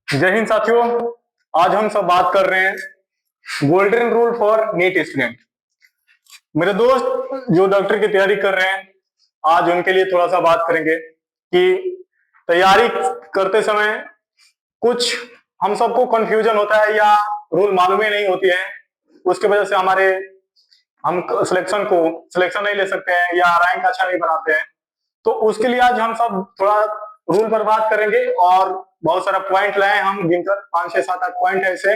जय हिंद साथियों। आज हम सब बात कर रहे हैं golden rule for NEET student. मेरे दोस्त जो डॉक्टर की तैयारी कर रहे हैं, आज उनके लिए थोड़ा सा बात करेंगे कि तैयारी करते समय कुछ हम सबको कंफ्यूजन होता है या रूल मालूम ही नहीं होती है, उसके वजह से हम सिलेक्शन नहीं ले सकते हैं या रैंक अच्छा नहीं बनाते हैं। तो उसके लिए आज हम सब थोड़ा रूल पर बात करेंगे और बहुत सारा पॉइंट लाए हम गिनकर 5 6 7 8 पॉइंट है ऐसे,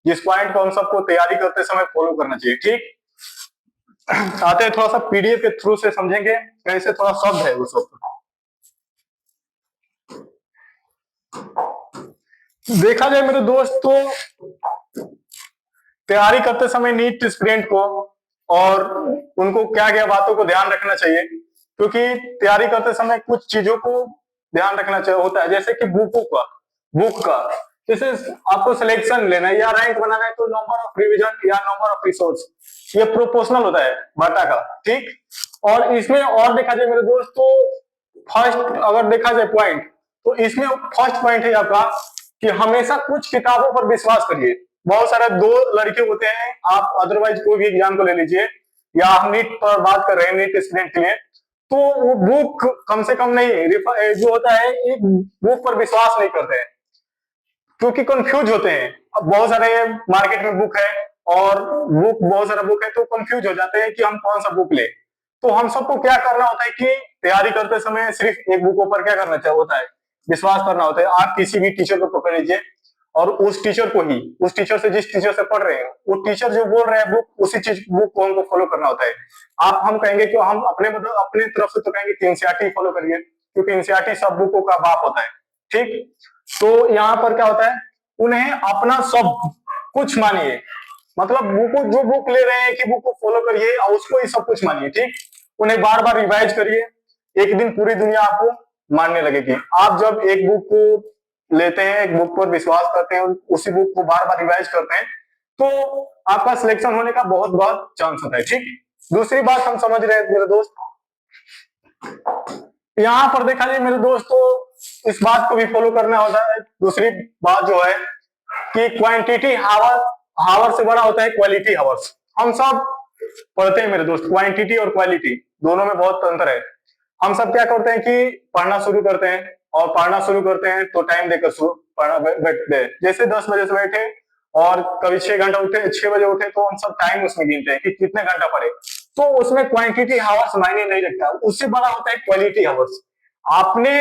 जिस पॉइंट को हम सबको तैयारी करते समय फॉलो करना चाहिए। ठीक, आते हैं थोड़ा सा पीडीएफ के थ्रू से समझेंगे कैसे थोड़ा शब्द है वो सब। देखा जाए मेरे दोस्त तो तैयारी करते समय नीट स्टूडेंट को और उनको क्या क्या बातों को ध्यान रखना चाहिए, क्योंकि तैयारी करते समय कुछ चीजों को ध्यान रखना चाहिए होता है, जैसे कि बुक का जैसे आपको सिलेक्शन लेना है या रैंक बनाना है तो नंबर ऑफ रिवीजन या नंबर ऑफ रिसोर्स ये प्रोपोर्शनल होता है बाटा का। ठीक, और इसमें और देखा जाए मेरे दोस्त तो फर्स्ट अगर देखा जाए पॉइंट तो इसमें फर्स्ट पॉइंट है आपका कि हमेशा कुछ किताबों पर विश्वास करिए। बहुत सारे दो लड़के होते हैं, आप अदरवाइज कोई भी एग्जाम को ले लीजिए या हम नीट पर बात कर रहे हैं नीट स्टूडेंट के लिए, तो वो बुक कम से कम नहीं जो होता है एक बुक पर विश्वास नहीं करते हैं क्योंकि कंफ्यूज होते हैं। अब बहुत सारे मार्केट में बुक है और बहुत सारा बुक है तो कंफ्यूज हो जाते हैं कि हम कौन सा बुक ले। तो हम सबको क्या करना होता है कि तैयारी करते समय सिर्फ एक बुक पर क्या करना चाहिए होता है, विश्वास करना होता है। आप किसी भी टीचर को पकड़ लीजिए और उस टीचर को ही, उस टीचर से जिस टीचर से पढ़ रहे हैं वो टीचर जो बोल रहे हैं बुक उसी चीज बुक को हमको फॉलो करना होता है। हम कहेंगे कि हम अपने तरफ से तो कहेंगे कि एनसीईआरटी फॉलो करिए क्योंकि एनसीईआरटी सब बुकों का बाप होता है। ठीक, तो यहाँ पर क्या होता है, उन्हें अपना सब कुछ मानिए, मतलब जो बुक ले रहे हैं कि बुक को फॉलो करिए और उसको ही सब कुछ मानिए। ठीक, उन्हें बार बार रिवाइज करिए, एक दिन पूरी दुनिया आपको मानने लगेगी। आप जब एक बुक को लेते हैं, एक बुक पर विश्वास करते हैं, उसी बुक को बार बार रिवाइज करते हैं तो आपका सिलेक्शन होने का बहुत बहुत चांस होता है। ठीक, दूसरी बात हम समझ रहे हैं मेरे दोस्त, यहाँ पर देखा जाए मेरे दोस्तों इस बात को भी फॉलो करना होता है। दूसरी बात जो है कि क्वांटिटी हावर से बड़ा होता है क्वालिटी हावर्स। हम सब पढ़ते हैं मेरे दोस्त, क्वांटिटी और क्वालिटी दोनों में बहुत अंतर है। हम सब क्या करते हैं कि पढ़ना शुरू करते हैं और पढ़ना शुरू करते हैं तो टाइम देकर बैठते हैं, जैसे 10 बजे से बैठे और कभी 6 घंटा उठे, 6 बजे उठे तो हम सब टाइम उसमें गिनते हैं कि कितने घंटा पढ़े। तो उसमें क्वांटिटी हावर्स मायने नहीं रखता, उससे बड़ा होता है क्वालिटी हावर्स। आपने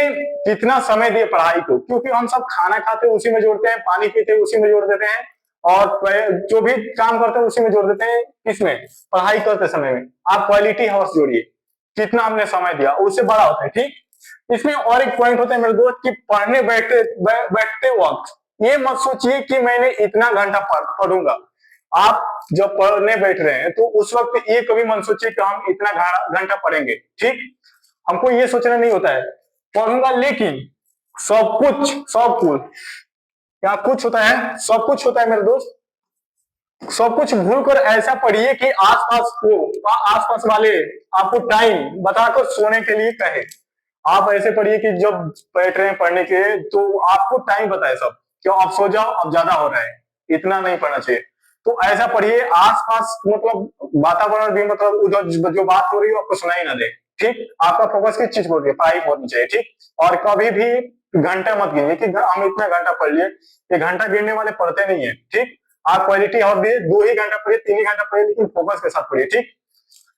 कितना समय दिए पढ़ाई को, क्योंकि हम सब खाना खाते उसी में जोड़ते हैं, पानी पीते उसी में जोड़ देते हैं और जो भी काम करते हैं उसी में जोड़ देते हैं। किसमें? पढ़ाई करते समय में। आप क्वालिटी हावर्स जोड़िए, कितना हमने समय दिया उससे बड़ा होता है। ठीक, इसमें और एक पॉइंट होता है मेरे दोस्त कि पढ़ने बैठते वक्त ये मत सोचिए कि मैंने इतना घंटा पढ़ूंगा। आप जब पढ़ने बैठ रहे हैं तो उस वक्त ये कभी मत सोचिए कि हम इतना घंटा पढ़ेंगे। ठीक, हमको ये सोचना नहीं होता है पढ़ूंगा, लेकिन सब कुछ क्या कुछ होता है, सब कुछ होता है मेरे दोस्त। सब कुछ भूल कर ऐसा पढ़िए कि आसपास वाले आपको टाइम बताकर सोने के लिए कहे। आप ऐसे पढ़िए कि जब बैठ रहे हैं पढ़ने के तो आपको टाइम बताए सब, क्यों आप सो जाओ अब ज्यादा हो रहा है, इतना नहीं पढ़ना चाहिए। तो ऐसा पढ़िए आसपास, मतलब वातावरण भी, मतलब उधर जो बात हो रही है आपको सुनाई ना दे। ठीक, आपका फोकस किस चीज को होती है, पढ़ाई होनी चाहिए। ठीक, और कभी भी घंटा मत गिनिए कि हम इतना घंटा पढ़ लिए, ये घंटा गिनने वाले पढ़ते नहीं है। ठीक, आप क्वालिटी और दिए 2 ही घंटा पढ़िए, 3 ही घंटा पढ़िए, लेकिन फोकस के साथ पढ़िए। ठीक,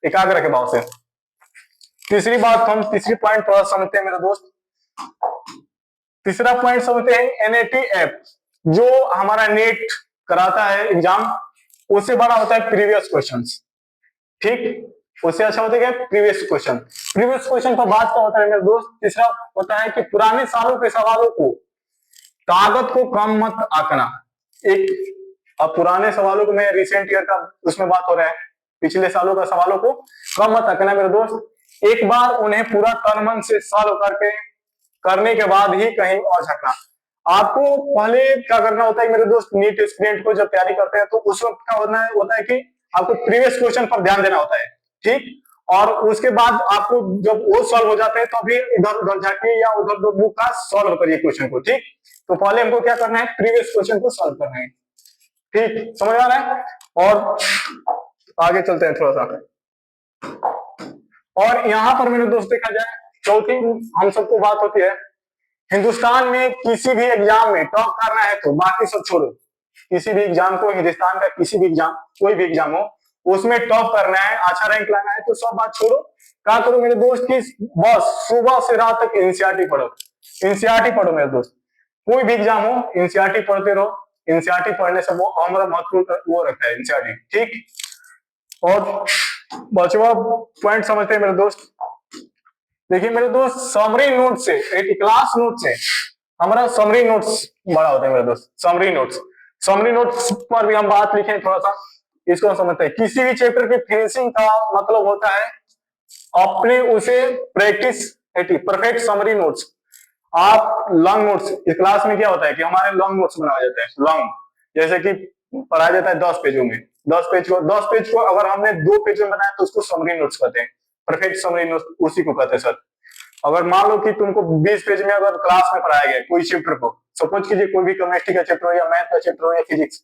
एकाग्र के भाव से। तीसरी बात, हम तीसरी पॉइंट थोड़ा समझते हैं मेरे दोस्त। तीसरा पॉइंट समझते हैं एनएटी ऐप, जो हमारा नेट कराता है एग्जाम, उससे बड़ा होता है प्रीवियस क्वेश्चंस। ठीक, उससे अच्छा होता है प्रीवियस क्वेश्चन पर बात क्या होता है मेरे दोस्त। तीसरा होता है कि पुराने सालों के सवालों को, ताकत को कम मत आंकना। एक अब पुराने सवालों को, मैं रिसेंट ईयर का उसमें बात हो रहा है, पिछले सालों का सवालों को कम मत आंकना मेरे दोस्त। एक बार उन्हें पूरा तन मन से सॉल्व करने के बाद ही कहीं और झकना। आपको पहले क्या करना होता है मेरे दोस्त, नीट स्टूडेंट को जब तैयारी करते हैं तो उस वक्त क्या होता है कि आपको प्रीवियस क्वेश्चन पर ध्यान देना होता है। ठीक, और उसके बाद आपको जब वो सॉल्व हो जाते हैं तो अभी इधर उधर जाके या उधर उधर बुक का सॉल्व करिए क्वेश्चन को। ठीक, तो पहले हमको क्या करना है, प्रीवियस क्वेश्चन को सॉल्व करना है। ठीक, समझ आ रहा है। और आगे चलते हैं थोड़ा सा। और यहाँ पर मेरे दोस्त देखा जाए, चौथी हम सबको बात होती है, हिंदुस्तान में किसी भी एग्जाम में टॉप करना है तो बाकी सब छोड़ो, किसी भी एग्जाम को, हिंदुस्तान का किसी भी एग्जाम, कोई भी एग्जाम हो, उसमें टॉप करना है, अच्छा रैंक लाना है, तो सब बात छोड़ो, क्या करो मेरे दोस्त की बस सुबह से रात तक एनसीईआरटी पढ़ो। एनसीईआरटी पढ़ो मेरे दोस्त, कोई भी एग्जाम हो एनसीईआरटी पढ़ते रहो। एनसीईआरटी पढ़ने से वो हमारा महत्वपूर्ण वो रखता है एनसीईआरटी। ठीक, और बचवा पॉइंट समझते हैं मेरे दोस्त। देखिए मेरे दोस्त, समरी नोट से, एक क्लास नोट से हमारा समरी नोट्स बड़ा होता है मेरे दोस्त। समरी नोट्स, समरी नोट्स पर भी हम बात लिखें थोड़ा सा, इसको हम समझते हैं। किसी भी चैप्टर की फिनिशिंग का मतलब होता है अपने उसे प्रैक्टिस, परफेक्ट समरी नोट्स। आप लॉन्ग नोट्स, इस क्लास में क्या होता है कि हमारे लॉन्ग नोट्स बनाए जाते हैं, लॉन्ग, जैसे कि पढ़ाया जाता है 10 पेजों में, 10 पेज को अगर हमने 2 पेज में बनाया तो उसको समरी नोट्स कहते हैं, परफेक्ट समरी नोट्स उसी को कहते हैं सर। अगर मान लो कि तुमको 20 पेज में अगर क्लास में पढ़ाया गया कोई चैप्टर को, सपोज कीजिए कोई भी केमिस्ट्री का चैप्टर हो या मैथ का चैप्टर हो या फिजिक्स,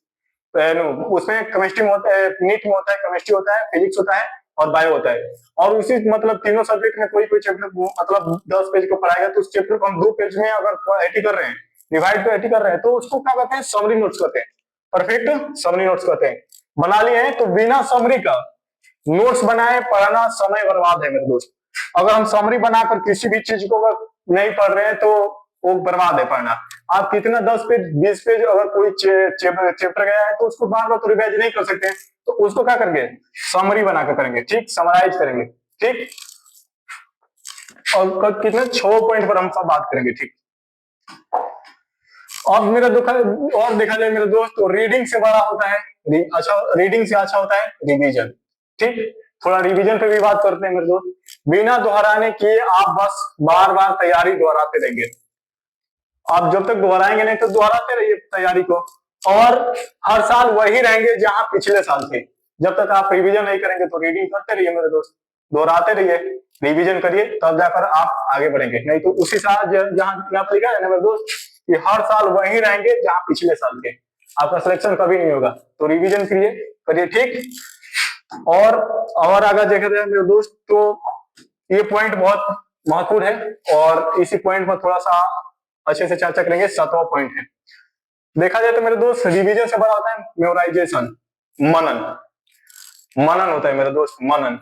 उसमें केमिस्ट्री में होता है, नीट में होता है, केमिस्ट्री होता है, फिजिक्स होता है और बायो होता है, और उसी मतलब तीनों सब्जेक्ट में कोई कोई चैप्टर मतलब 10 पेज को पढ़ाएगा तो उस चैप्टर को हम 2 पेज में अगर एटी कर रहे हैं, डिवाइड तो एटी कर रहे हैं, तो उसको क्या कहते हैं, समरी नोट्स कहते हैं, परफेक्ट समरी नोट्स कहते हैं। बना लिए हैं तो बिना समरी का नोट्स बनाए पढ़ना समय बर्बाद है मेरे दोस्त। अगर हम समरी बनाकर किसी भी चीज को अगर नहीं पढ़ रहे हैं तो वो बर्बाद है पढ़ना। आप कितना 10 पेज 20 पेज अगर कोई चैप्टर गया है तो उसको बार बार तो रिवाइज नहीं कर सकते हैं, तो उसको क्या करेंगे, समरी बनाकर करेंगे। ठीक, समराइज करेंगे। ठीक, और कितने 6 पॉइंट पर हम सब बात करेंगे। ठीक, अब मेरा और देखा जाए मेरे दोस्त तो रीडिंग से बड़ा होता है, अच्छा रीडिंग से अच्छा होता है रिवीजन। ठीक, थोड़ा रिवीजन पे भी बात करते हैं मेरे दोस्त। बिना दोहराने किए आप बस बार बार तैयारी दोहराते रहेंगे। आप जब तक दोहराएंगे नहीं तो दोहराते रहिए तैयारी को, और हर साल वही रहेंगे जहां पिछले साल थे। जब तक आप रिवीजन नहीं करेंगे तो रीडिंग करते रहिए मेरे दोस्त, दोहराते रहिए, रिवीजन करिए, तब जाकर आप आगे बढ़ेंगे। नहीं तो उसी साल जहां आप लिखा है ना मेरे दोस्त कि हर साल वही रहेंगे जहां पिछले साल थे, आपका सिलेक्शन कभी नहीं होगा। तो रिवीजन करिए। ठीक, और अगर देखा जाए मेरे दोस्त तो ये पॉइंट बहुत महत्वपूर्ण है, और इसी पॉइंट पर थोड़ा सा अच्छे से चर्चा करेंगे। 7वां पॉइंट है, देखा जाए तो मेरे दोस्त रिवीजन से बड़ा होता है मेमोराइजेशन, मनन। मनन होता है मेरे दोस्त, मनन।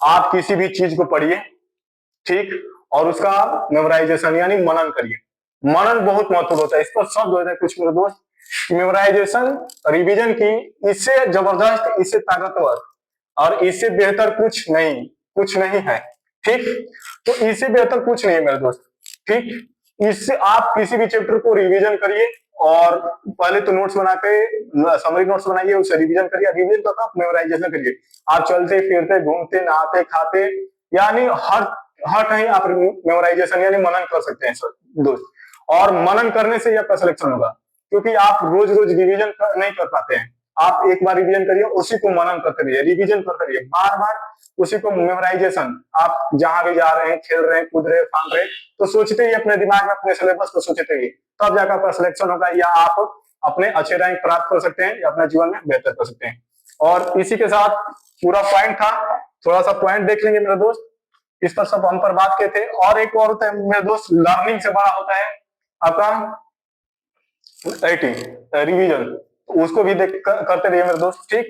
आप किसी भी चीज को पढ़िए, ठीक, और उसका मेमोराइजेशन यानी मनन करिए। मनन बहुत महत्वपूर्ण होता है। इस पर शब्द होता है कुछ मेरे दोस्त, मेमोराइजेशन रिवीजन की इससे जबरदस्त, इससे ताकतवर और इससे बेहतर कुछ नहीं है। ठीक, तो इससे बेहतर कुछ नहीं है मेरे दोस्त। ठीक, इससे आप किसी भी चैप्टर को रिवीजन करिए, और पहले तो नोट्स बना के समरी नोट्स बनाइए, उसे रिवीजन करिए, रिवीजन करके आप मेमोराइजेशन करिए। आप चलते फिरते घूमते नहाते खाते यानी हर कहीं आप मेमोराइजेशन यानी मनन कर सकते हैं सर दोस्त। और मनन करने से आपका सिलेक्शन होगा, क्योंकि आप रोज रोज रिवीजन नहीं कर पाते हैं। आप एक बार रिवीजन करिए, उसी को मनन करते रहिए, रिवीजन करते रहिए, बार बार उसी को मेमोराइजेशन। आप जहां भी जा रहे हैं, खेल रहे हैं, कूद रहे हैं, फांद रहे हैं, तो सोचते ही अपने दिमाग में अपने सिलेबस को सोचते रहिए, तब जाकर आपका सिलेक्शन होगा, या आप अपने अच्छे रैंक प्राप्त कर सकते हैं, या अपने जीवन में बेहतर कर सकते हैं। और इसी के साथ पूरा पॉइंट था, थोड़ा सा पॉइंट देख लेंगे मेरे दोस्त, इस पर सब हम पर बात किए थे। और एक और होता है मेरे दोस्त, लर्निंग से बड़ा होता है आपका रिवीजन, उसको भी करते रहिए मेरे दोस्त। ठीक,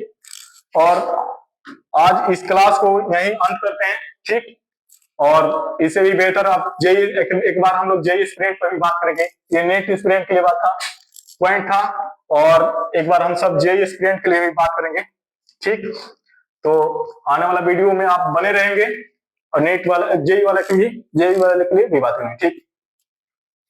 और आज इस क्लास को यहीं अंत करते हैं। ठीक, और इससे भी बेहतर आप जेई एक बार हम लोग जेई स्टूडेंट पर भी बात करेंगे, ये नेट स्टूडेंट के लिए बात था, पॉइंट था, और एक बार हम सब जेई स्टूडेंट के लिए भी बात करेंगे। ठीक, तो आने वाला वीडियो में आप बने रहेंगे, और नेट वाला जेई वाले के लिए भी बात करेंगे। ठीक।